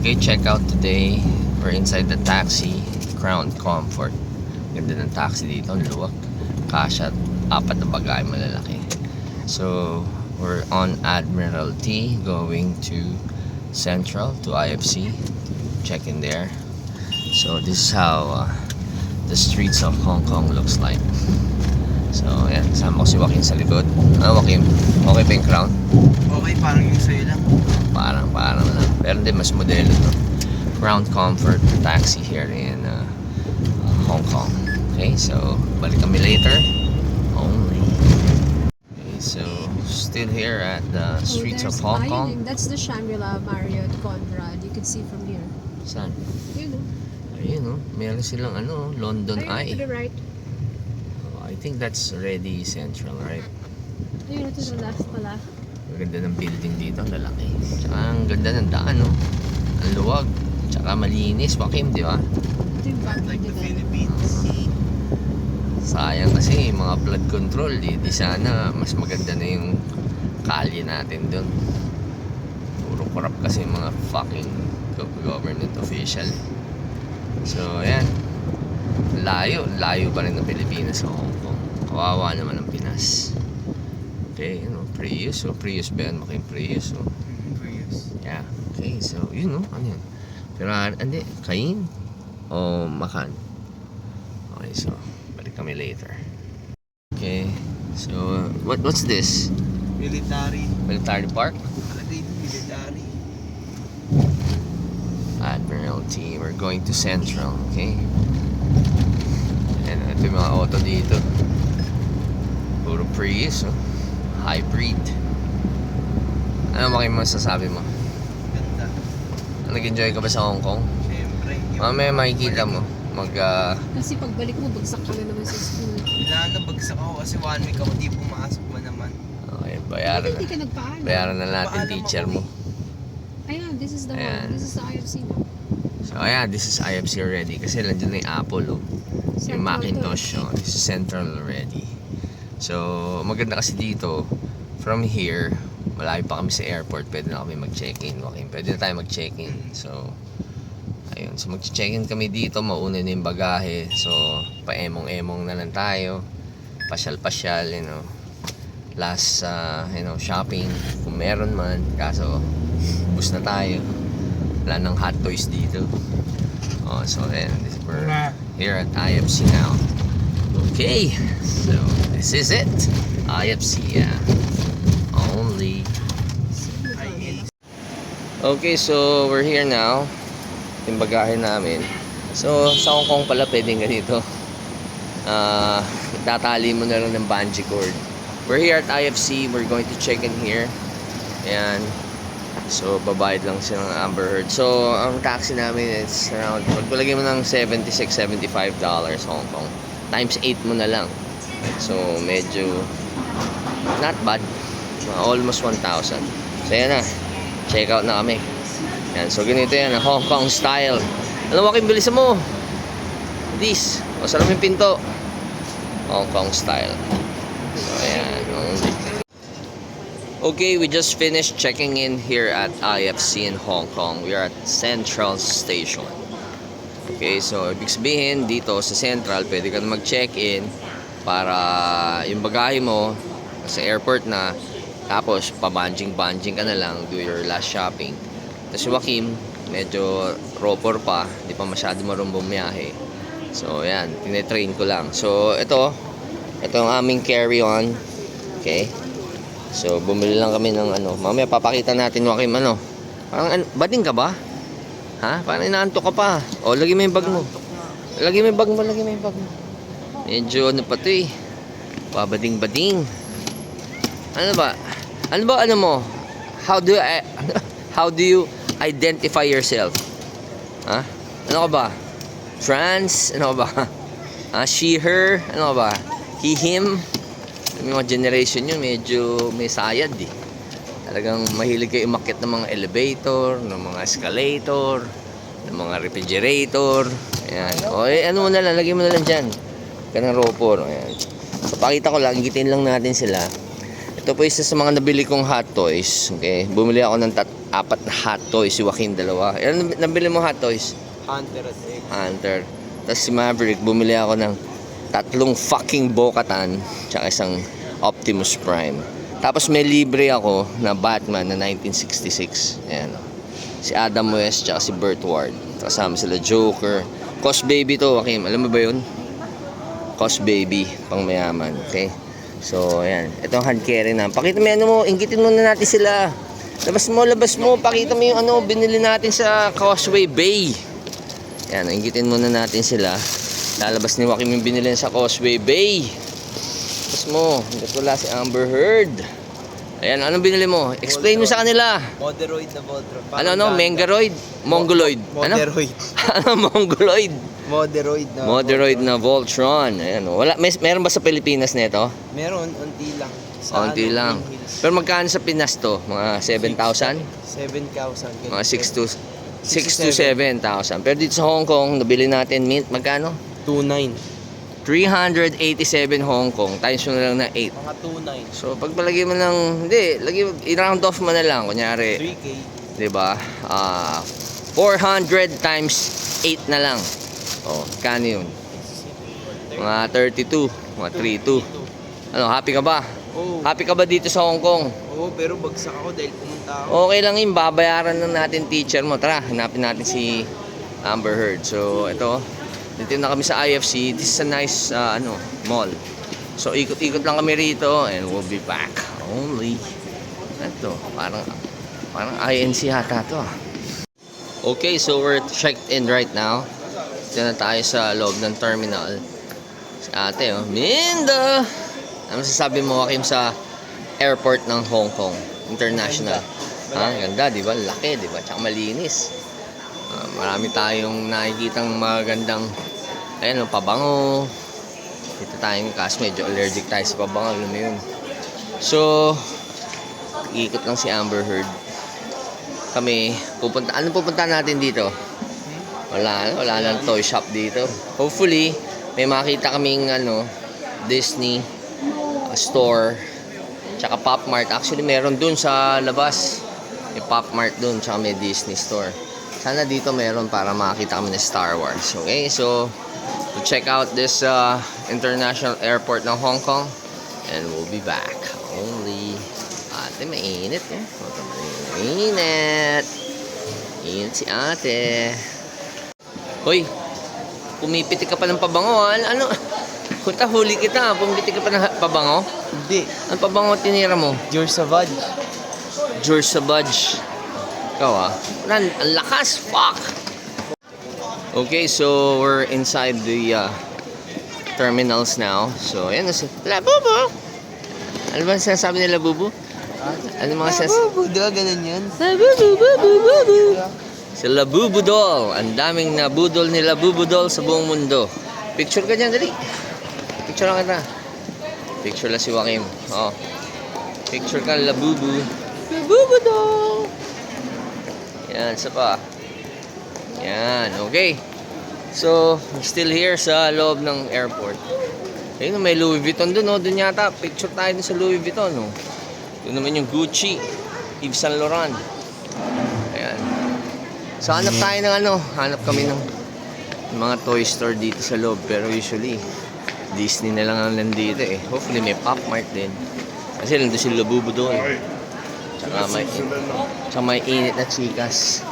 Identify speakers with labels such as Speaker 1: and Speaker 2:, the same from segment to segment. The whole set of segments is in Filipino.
Speaker 1: Okay, check out today. We're inside the taxi, Crown Comfort. Ganda ng taxi dito, ang luwag. Kasya, apat na bagay malalaki. So, we're on Admiralty going to Central to IFC. Check in there. So, this is how the streets of Hong Kong looks like. So, ayan, kasama ko si Joaquin sa likod. Joaquin, okay pa yung Crown?
Speaker 2: Okay, parang yung sa'yo lang.
Speaker 1: Parang lang. Pero hindi, mas modelo to. Crown Comfort taxi here in Hong Kong. Okay, so balik kami later. Only. Okay, so still here at the streets of Hong Kong.
Speaker 3: That's the Shangri-La Marriott Conrad. You can see from here.
Speaker 1: Saan?
Speaker 3: You know.
Speaker 1: Ayun, no? Meron silang London Eye.
Speaker 3: To the right.
Speaker 1: I think that's already Central, right?
Speaker 3: Ayun, to the left pala.
Speaker 1: Ang ganda ng building dito, ang lalaki. Tsaka ang ganda ng daan, no? Ang luwag. Tsaka malinis, Joaquin, di ba?
Speaker 3: Ito yung bago
Speaker 2: Like the
Speaker 3: nila.
Speaker 2: Philippines.
Speaker 1: Sayang kasi mga flood control, di sana mas maganda na yung kalye natin doon. Puro corrupt kasi mga fucking government official. So, ayan. Layo pa rin ng Pilipinas sa Hong Kong. Kawawa naman ang Pinas. Okay, Prius. So, Prius ba yan? Making Prius, no?
Speaker 2: Prius.
Speaker 1: Yeah. Okay, so, yun, no? Ano yan? Ferrari, hindi, Cayenne o Macan. Okay, so, balik kami later. Okay, so, what's this?
Speaker 2: Military.
Speaker 1: Military Park?
Speaker 2: Alagay ng military.
Speaker 1: Admiralty. We're going to Central, okay? And ito yung mga auto dito. Puro Prius, oh. Hybrid. Ano ba kayo masasabi mo?
Speaker 2: Ganda.
Speaker 1: Nag-enjoy ka ba sa Hong Kong?
Speaker 2: Siyempre.
Speaker 1: Mamaya makikita mo.
Speaker 3: Kasi pagbalik mo, bagsak ka na naman sa school.
Speaker 2: Kailangan na bagsak ako kasi 1 week ako di pumasok ba naman.
Speaker 1: Okay, bayaran
Speaker 3: Hindi
Speaker 1: na.
Speaker 3: ka nagpaalam.
Speaker 1: Bayaran na natin
Speaker 2: Paalam
Speaker 1: teacher
Speaker 2: ako
Speaker 1: mo.
Speaker 3: Ayan, this is the
Speaker 1: Ayan.
Speaker 3: one. This is the IFC mo.
Speaker 1: So, ayan, this is IFC already. Kasi nandiyan na yung Apple, oh. Yung Macintosh, oh. This is Central already. So, maganda kasi dito, from here, malayo pa kami sa airport, pwede na kami mag-check-in. Okay, pwede na tayo mag-check-in. So, ayun. So, mag-check-in kami dito, mauna na yung bagahe. So, paemong-emong na lang tayo. Pasyal-pasyal, last, shopping, kung meron man. Kaso, bus na tayo. Wala nang hot toys dito. Oh, so, then, we're here at IFC now. Okay, so this is it. IFC, yeah. Only. Okay, so we're here now. Yung bagahe namin. So, sa Hong Kong pala pwedeng ganito. Tatali mo na lang ng bungee cord. We're here at IFC. We're going to check in here. Ayan. So, babayad lang siya ng Amber Heard. So, ang taxi namin is around, pagpalagay mo ng $76-75 Hong Kong. Times 8 mo na lang. So, medyo not bad. Almost 1,000. So, yan na. Check out na kami. Yan. So, ganito yan. Hong Kong style. Alam mo, Joaquin, bilisan mo. This. O, salamin pinto. Hong Kong style. So, ayan. Okay, we just finished checking in here at IFC in Hong Kong. We are at Central Station. Okay, so ibig sabihin dito sa Central, pwede ka na mag-check-in para yung bagahe mo sa airport na, tapos pabanjing-banjing ka na lang, do your last shopping. Tapos si Joaquin, medyo ropor pa, hindi pa masyado marunong bumiyahe. So, yan, tinetrain ko lang. So, ito ang aming carry-on. Okay. So, bumili lang kami ng mamaya papakita natin, Joaquin, parang, bading ka ba? Ha? Parang inaantok ka pa. O, lagi mo yung bag mo. Lagi mo yung bag mo. Medyo pa to eh. Babading-bading. Ano ba mo? How do you identify yourself? Ha? Ano ka ba? Trans? Ano ka ba? She, her? Ano ka ba? He, him? Yung mga generation yun, medyo may sayad eh. Talagang mahilig kayo umakyat ng mga elevator, ng mga escalator, ng mga refrigerator. Ayan. O, ano mo na lang, lagay mo na lang dyan. Kanang ropor. Ayan. So, pakita ko lang, gitin lang natin sila. Ito po isa sa mga nabili kong hot toys. Okay? Bumili ako ng 4 na hot toys. Si Joaquin, 2. Ano nabili mo hot toys?
Speaker 2: Hunter at egg.
Speaker 1: Hunter. Tapos si Maverick, bumili ako ng 3 fucking Bo-Katan tsaka isang Optimus Prime. Tapos may libre ako na Batman na 1966. Ayan. Si Adam West tsaka si Burt Ward. Kasama sila Joker. Cos Baby to, Joaquin. Alam mo ba yun? Cos Baby, pang mayaman. Okay? So, ayan. Ito ang hand carry na. Pakita mo yung ano mo. Inggitin muna natin sila. Labas mo. Pakita mo yung ano, binili natin sa Causeway Bay. Ayan, inggitin muna natin sila. Lalabas ni Joaquin yung binili sa Causeway Bay. Labas mo. Hanggat wala si Amber Heard. Ayan, anong binili mo? Explain mo sa kanila.
Speaker 2: Moderoid na Voltron.
Speaker 1: Ano, Mengaroid? Mongoloid? Ano?
Speaker 2: Moderoid.
Speaker 1: Ano, Mongoloid?
Speaker 2: Moderoid
Speaker 1: Moderoid na
Speaker 2: na.
Speaker 1: Voltron. Ayan, wala, meron ba sa Pilipinas nito?
Speaker 2: Meron, unti lang. Sa
Speaker 1: Konti
Speaker 2: ano,
Speaker 1: lang.
Speaker 2: Green Hills.
Speaker 1: Pero magkano sa Pinas to? Mga 7,000?
Speaker 2: 7,000.
Speaker 1: Mga 6 to 7,000. Pero dito sa Hong Kong, nabili natin mint, magkano?
Speaker 2: 2,900.
Speaker 1: 387 Hong Kong. Times mo na lang na 8.
Speaker 2: Mga 2,900.
Speaker 1: So, pag palagay mo ng, hindi, i-round off mo na lang. Kunyari,
Speaker 2: 3K.
Speaker 1: diba? 400 times 8 na lang. Oh, kano yun? Mga 32, mga 32. Ano, happy ka ba?
Speaker 2: Oo.
Speaker 1: Happy ka ba dito sa Hong Kong?
Speaker 2: Oo, pero bagsak ako dahil pumunta ako.
Speaker 1: Okay lang yun, babayaran na natin teacher mo. Tara, hanapin natin si Amber Heard. So, ito, dito na kami sa IFC. This is a nice mall. So, ikot-ikot lang kami rito and we'll be back. Only. Ito, parang INC hata to. Okay, so we're checked in right now. Dito na tayo sa loob ng terminal. Si ate, oh. Minda! Ano masasabi mo, Joaquin, sa airport ng Hong Kong International? Ganda, di ba? Laki, di ba? Tsaka malinis. Marami tayong nakikitang magandang pabango. Dito tayong kasi medyo allergic tayo sa pabango, alam mo yun. So, ikot lang si Amber Heard. Kami, pupunta natin dito? Wala nang toy shop dito. Hopefully, may makita kaming Disney store, tsaka Pop Mart. Actually, meron dun sa labas. May Pop Mart dun, tsaka may Disney store. Sana dito meron para makakita kami ng Star Wars. Okay, so to check out this international airport ng Hong Kong and we'll be back. Only ate, mainit eh. Mainit si ate. Hoy, pumipiti ka pa ng pabango. Ano? Kunta, huli kita. Pumipiti ka pa ng pabango?
Speaker 2: Hindi.
Speaker 1: Ang pabango tinira mo?
Speaker 2: George Savage.
Speaker 1: George Savage. Ikaw ang lakas, fuck! Okay, so we're inside the terminals now. So, ayan na si Labubu! Ano ba sinasabi nila, Bubu? Ano mga
Speaker 2: Labubu, di ba ganun yun?
Speaker 1: Labubu! Si Labubu doll. Ang daming nabudol ni Labubu doll sa buong mundo. Picture ka dyan, dali. Picture lang kita. Picture lang si Joaquin. Oh. Picture ka, Labubu. Labubu doll! Yan, isa pa. Yan, okay. So, still here sa loob ng airport. Ayun, may Louis Vuitton dun, oh. Dun yata, picture tayo dun sa Louis Vuitton, oh. Dun naman yung Gucci, Yves Saint Laurent. Ayan. So, hanap tayo ng hanap kami ng mga toy store dito sa loob. Pero usually, Disney na lang ang nandito eh. Hopefully, may Pop Mart din. Kasi nandun si Labubu doon. Tsaka may init na chikas.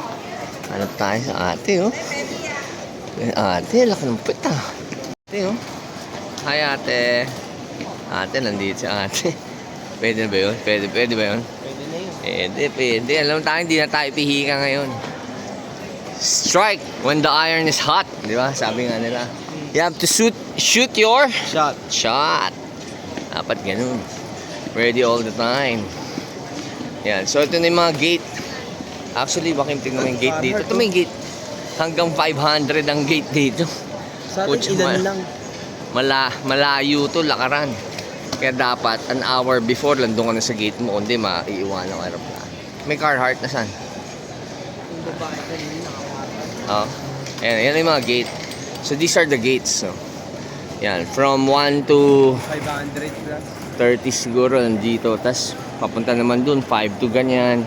Speaker 1: Hanap tayo sa ate, oh. Ate, laki ng puta. Ate, oh. Hi, ate. Ate, nandito si ate. Pwede na ba yun? Pwede ba yun?
Speaker 2: Pwede na yun.
Speaker 1: Pwede. Alam tayo, hindi na tayo pihika ngayon. Strike when the iron is hot. Di ba? Sabi nga nila. You have to shoot your shot. Dapat ganun. Ready all the time. Yan. So, ito na yung mga gate. Actually, bakit tingnan mo yung gate dito? Ito may gate. Hanggang 500 ang gate dito.
Speaker 2: Sa atin, ilan lang.
Speaker 1: Malayo to, lakaran. Kaya dapat, an hour before, landong ka na sa gate mo. Kundi, maiiwan ang aeroplano. May Carhartt na saan?
Speaker 2: Yung babae ka nila
Speaker 1: Oh. Yan yung mga gate. So, these are the gates. So, yan. From 1 to
Speaker 2: 500 plus.
Speaker 1: 30 siguro nandito. Tapos, papunta naman dun. 5 to ganyan.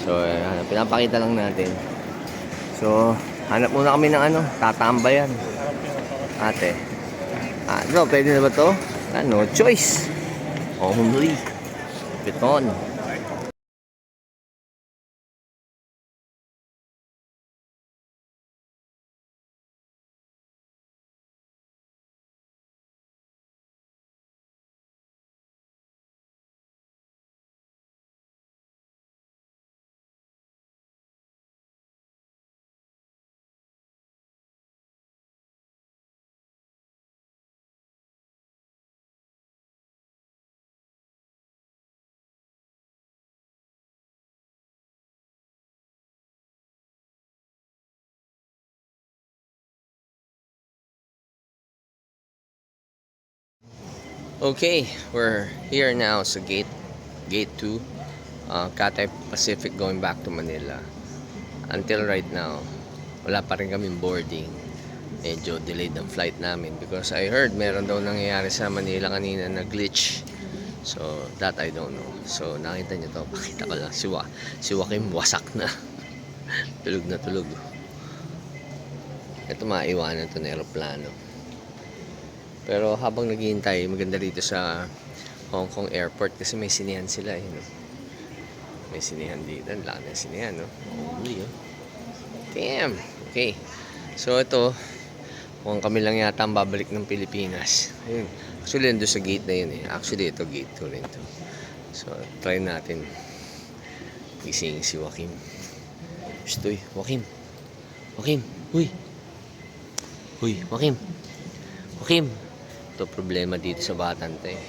Speaker 1: So, pinapakita lang natin. So, hanap muna kami ng tatambayan. Ate. Ano, pwede na ba to? No choice. Only. Beton. Okay, we're here now sa gate 2, Cathay Pacific going back to Manila. Until right now, wala pa rin kaming boarding. Medyo delayed ang flight namin because I heard meron daw nangyayari sa Manila kanina na glitch. So, that I don't know. So, nakita nyo to, pakita ko lang. Si Joaquim wasak na. Tulog na tulog. Ito maiwanan to na aeroplano. Pero habang naghihintay, maganda dito sa Hong Kong Airport kasi may sinihan sila eh, no? May sinihan dito. Ang laki ng sinihan, no? Holy, oh. Damn! Okay. So ito, mukhang kami lang yata ang babalik ng Pilipinas. Ayun. Actually, nandun sa gate na yun eh. Actually, ito gate 2 rin to. So, try natin gising si Joaquim. Stoy, Joaquim. Joaquim, huy. Huy, Joaquim. Joaquim. Ito problema dito sa batang to eh.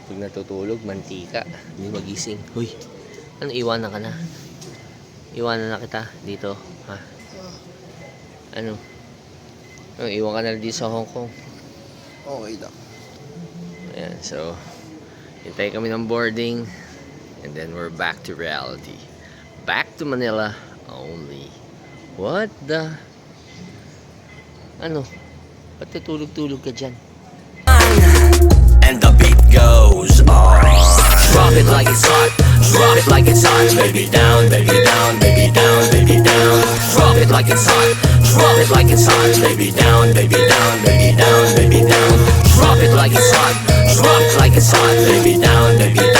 Speaker 1: Pag natutulog, mantika. Hindi magising. Huy, ano, iwanan ka na? Iwanan na kita dito, ha? Ano? Iwan ka na dito sa Hong Kong.
Speaker 2: Okay lang.
Speaker 1: Ayan, so hintay kami ng boarding and then we're back to reality. Back to Manila only. What the? Ano? Ba't tutulog-tulog ka dyan?
Speaker 4: And the beat goes on. Drop it like it's hot. Drop it like it's hot. Baby down, baby down, baby down, baby down. Drop it like it's hot. Drop it like it's hot. Baby down, baby down, baby down, baby down. Drop it like it's hot. Drop it like it's hot. Baby down, baby down.